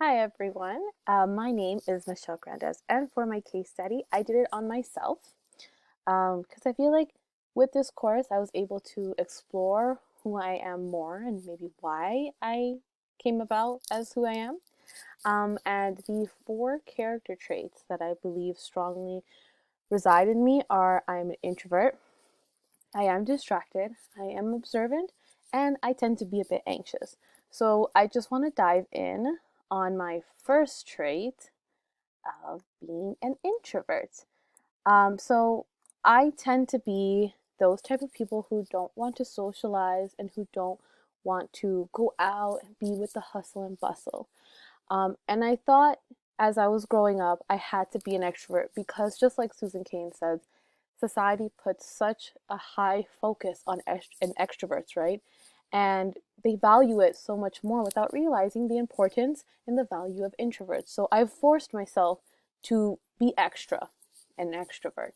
Hi everyone, my name is Michelle Grandes, and for my case study, I did it on myself because I feel like with this course, I was able to explore who I am more and maybe why I came about as who I am. And the four character traits that I believe strongly reside in me are I'm an introvert, I am distracted, I am observant, and I tend to be a bit anxious. So I just want to dive in on my first trait of being an introvert. So I tend to be those type of people who don't want to socialize and who don't want to go out and be with the hustle and bustle. And I thought as I was growing up, I had to be an extrovert because just like Susan Cain says, society puts such a high focus on extroverts, right? And they value it so much more without realizing the importance and the value of introverts. So I've forced myself to be extra, an extrovert.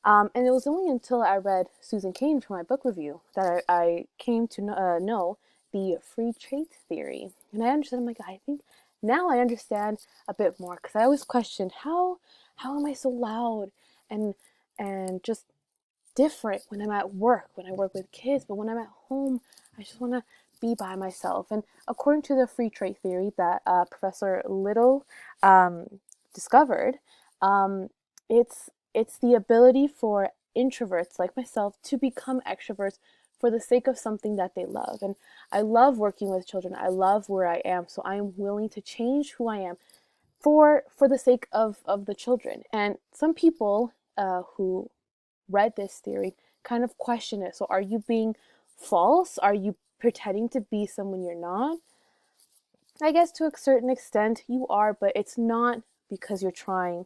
And it was only until I read Susan Cain for my book review that I came to know the free trait theory. And I understood, I'm like, I think now I understand a bit more because I always questioned how am I so loud and just different when I'm at work, when I work with kids, but when I'm at home, I just want to be by myself. And according to the free trait theory that Professor Little discovered, um, it's the ability for introverts like myself to become extroverts for the sake of something that they love. And I love working with children. I love where I am, so I am willing to change who I am for the sake of the children. And some people who read this theory kind of question it. So are you being false? Are you pretending to be someone you're not? I guess to a certain extent you are, but it's not because you're trying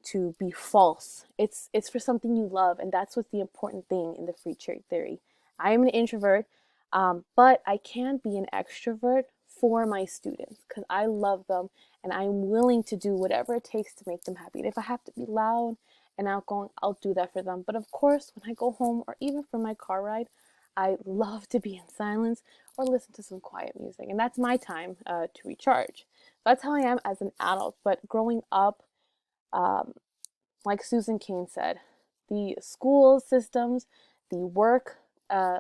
to be false. It's for something you love, and that's what's the important thing in the free trait theory. I am an introvert, but I can be an extrovert for my students because I love them and I'm willing to do whatever it takes to make them happy. And if I have to be loud and outgoing, I'll do that for them. But of course, when I go home or even for my car ride, I love to be in silence or listen to some quiet music, and that's my time to recharge. That's how I am as an adult. But growing up, um, like Susan Cain said, the school systems, the work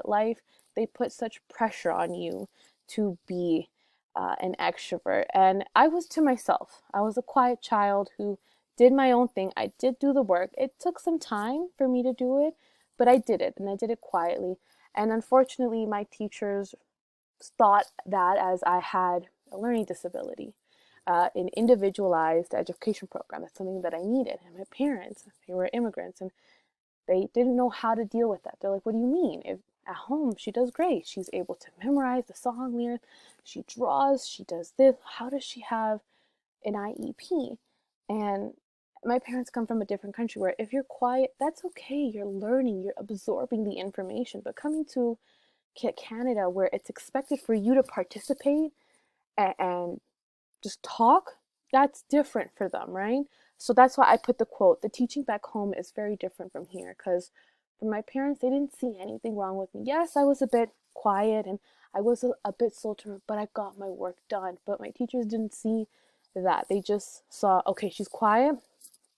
life, they put such pressure on you to be an extrovert. And I was to myself. I was a quiet child who did my own thing. I did do the work. It took some time for me to do it, but I did it and I did it quietly. And unfortunately, my teachers thought that as I had a learning disability, an individualized education program. That's something that I needed. And my parents, they were immigrants, and they didn't know how to deal with that. They're like, "What do you mean? If at home she does great. She's able to memorize the song lyrics. She draws. She does this. How does she have an IEP?" And my parents come from a different country where if you're quiet, that's okay. You're learning. You're absorbing the information. But coming to Canada, where it's expected for you to participate and just talk, that's different for them, right? So that's why I put the quote, the teaching back home is very different from here because for my parents, they didn't see anything wrong with me. Yes, I was a bit quiet and I was a bit slow to, but I got my work done. But my teachers didn't see that. They just saw, okay, she's quiet,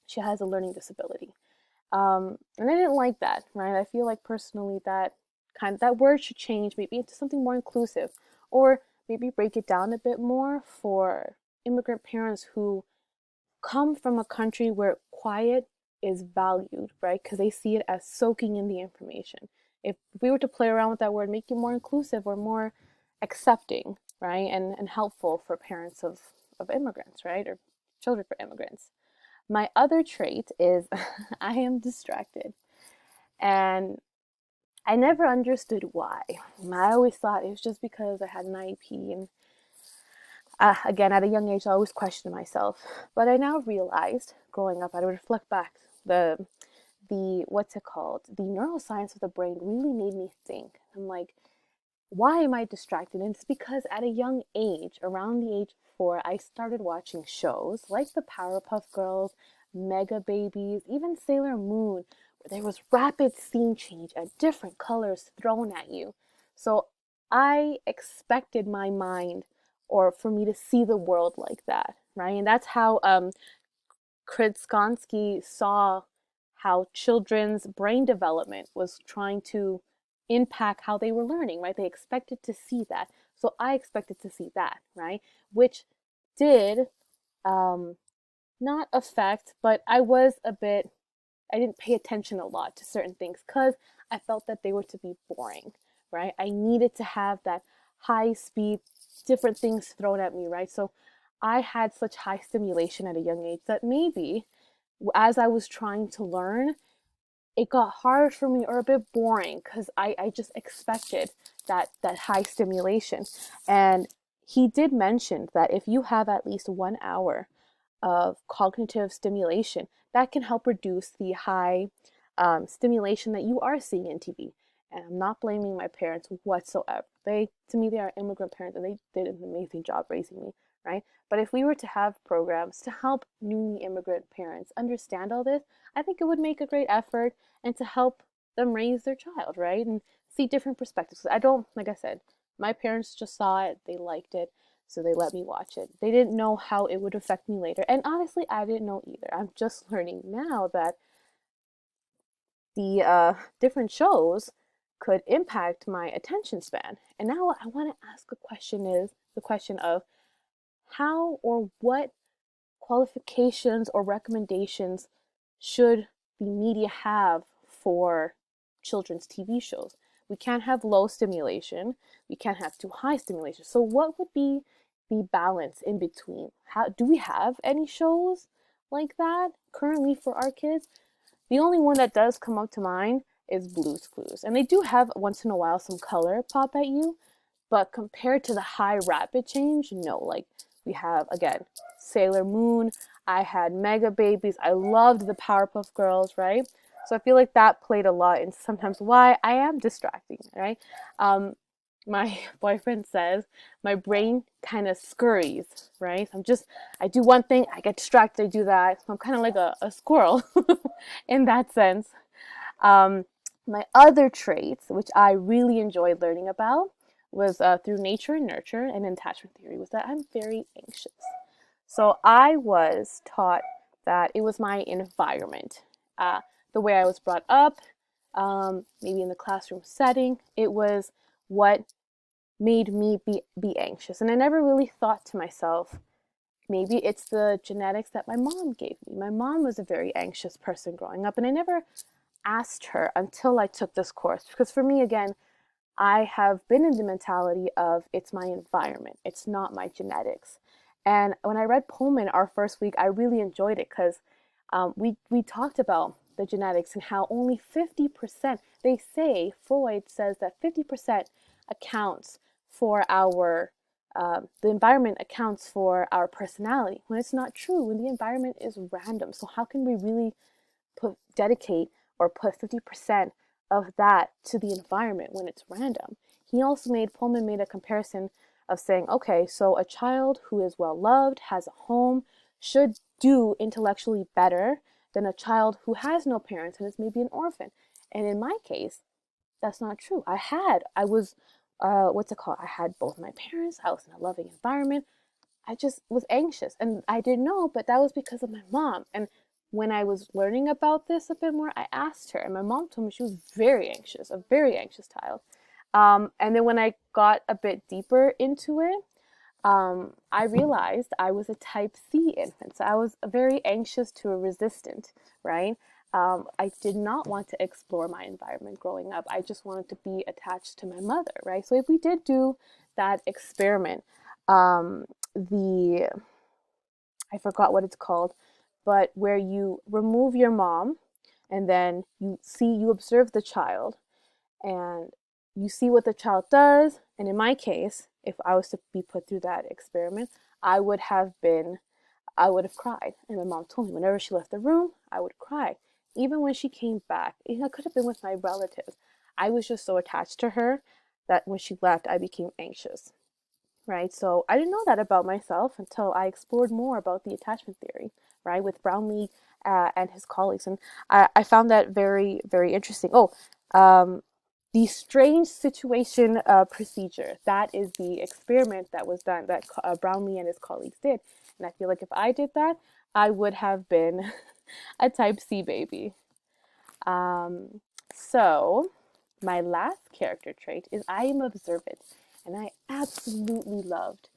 she has a learning disability. And I didn't like that, right? I feel like personally that word should change maybe into something more inclusive, or maybe break it down a bit more for immigrant parents who come from a country where quiet is valued, right? Because they see it as soaking in the information. If we were to play around with that word, make it more inclusive or more accepting, right? And helpful for parents of immigrants, right? Or children for immigrants. My other trait is I am distracted. And I never understood why. I always thought it was just because I had an IEP. And again, at a young age, I always questioned myself. But I now realized, growing up, I would reflect back, the what's it called? The neuroscience of the brain really made me think. I'm like, why am I distracted? And it's because at a young age, around the age of 4, I started watching shows like the Powerpuff Girls, Mega Babies, even Sailor Moon, where there was rapid scene change and different colors thrown at you. So I expected my mind or for me to see the world like that, right? And that's how Krzyzewski saw how children's brain development was trying to impact how they were learning, right? They expected to see that. So I expected to see that, right? Which did um, not affect, but I didn't pay attention a lot to certain things because I felt that they were to be boring, right? I needed to have that high speed, different things thrown at me, right? So I had such high stimulation at a young age that maybe as I was trying to learn, it got hard for me or a bit boring because I just expected that high stimulation. And he did mention that if you have at least 1 hour of cognitive stimulation, that can help reduce the high stimulation that you are seeing in TV. And I'm not blaming my parents whatsoever. To me, they are immigrant parents and they did an amazing job raising me, right? But if we were to have programs to help newly immigrant parents understand all this, I think it would make a great effort and to help them raise their child, right? And see different perspectives. I don't, like I said, my parents just saw it, they liked it, so they let me watch it. They didn't know how it would affect me later. And honestly, I didn't know either. I'm just learning now that the different shows could impact my attention span. And now what I want to ask a question is the question of how or what qualifications or recommendations should the media have for children's TV shows? We can't have low stimulation, we can't have too high stimulation. So what would be the balance in between? How do we have any shows like that currently for our kids? The only one that does come up to mind is Blue's Clues. And they do have once in a while some color pop at you, but compared to the high rapid change, no. Like we have again Sailor Moon, I had Mega Babies, I loved the Powerpuff Girls, right? So I feel like that played a lot in sometimes why I am distracting, right? My boyfriend says my brain kind of scurries, right? I do one thing, I get distracted, I do that. So I'm kind of like a squirrel in that sense. Um, my other traits, which I really enjoyed learning about, was through nature and nurture and attachment theory, was that I'm very anxious. So I was taught that it was my environment, the way I was brought up, maybe in the classroom setting. It was what made me be anxious. And I never really thought to myself, maybe it's the genetics that my mom gave me. My mom was a very anxious person growing up, and I never asked her until I took this course. Because for me, again, I have been in the mentality of it's my environment, it's not my genetics. And when I read Pullman our first week, I really enjoyed it because we talked about the genetics and how only 50%, they say, Freud says that 50% accounts for the environment accounts for our personality, when it's not true, when the environment is random. So how can we really dedicate or put 50% of that to the environment when it's random? Pullman made a comparison of saying, okay, so a child who is well loved, has a home, should do intellectually better than a child who has no parents and is maybe an orphan. And in my case, that's not true. I was, what's it called? I had both my parents, I was in a loving environment. I just was anxious and I didn't know, but that was because of my mom. And when I was learning about this a bit more, I asked her, and my mom told me she was very anxious, a very anxious child. And then when I got a bit deeper into it, I realized I was a type C infant. So I was very anxious to a resistant, right? I did not want to explore my environment growing up. I just wanted to be attached to my mother, right? So if we did do that experiment, the I forgot what it's called, but where you remove your mom and then you observe the child and you see what the child does. And in my case, if I was to be put through that experiment, I would have cried. And my mom told me whenever she left the room, I would cry. Even when she came back, it could have been with my relatives. I was just so attached to her that when she left, I became anxious. Right? So I didn't know that about myself until I explored more about the attachment theory, right, with Brownlee and his colleagues. And I found that very, very interesting. the strange situation procedure. That is the experiment that was done, that Brownlee and his colleagues did. And I feel like if I did that, I would have been a type C baby. Um, so, my last character trait is I am observant. And I absolutely loved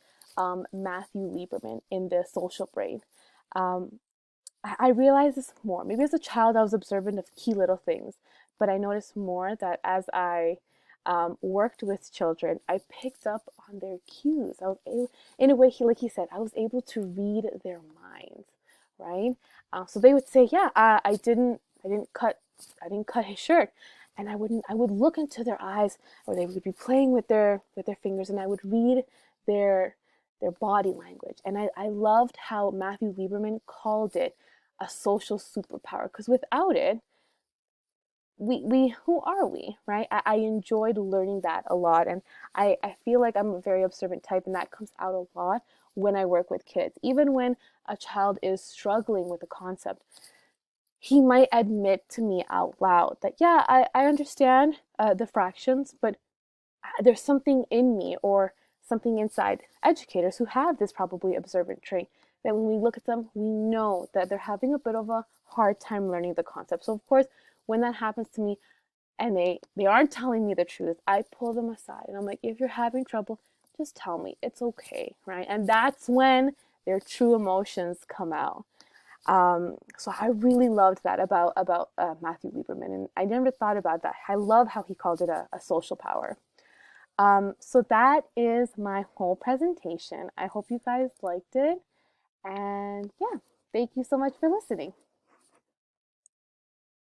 Matthew Lieberman in The Social Brain. Um, I realized this more. Maybe as a child, I was observant of key little things, but I noticed more that as I worked with children, I picked up on their cues. I was able, in a way, like he said, I was able to read their minds, right? So they would say, "Yeah, I didn't cut his shirt," and I would look into their eyes, or they would be playing with their fingers, and I would read their body language. And I loved how Matthew Lieberman called it a social superpower, because without it, we who are we, right? I enjoyed learning that a lot, and I feel like I'm a very observant type, and that comes out a lot when I work with kids. Even when a child is struggling with a concept, he might admit to me out loud that, yeah, I understand the fractions, but there's something in me, or something inside educators who have this probably observant trait, that when we look at them, we know that they're having a bit of a hard time learning the concept. So of course, when that happens to me and they aren't telling me the truth, I pull them aside and I'm like, if you're having trouble, just tell me. It's okay, right? And that's when their true emotions come out. So I really loved that about Matthew Lieberman, and I never thought about that. I love how he called it a social power. So that is my whole presentation. I hope you guys liked it. And yeah, thank you so much for listening.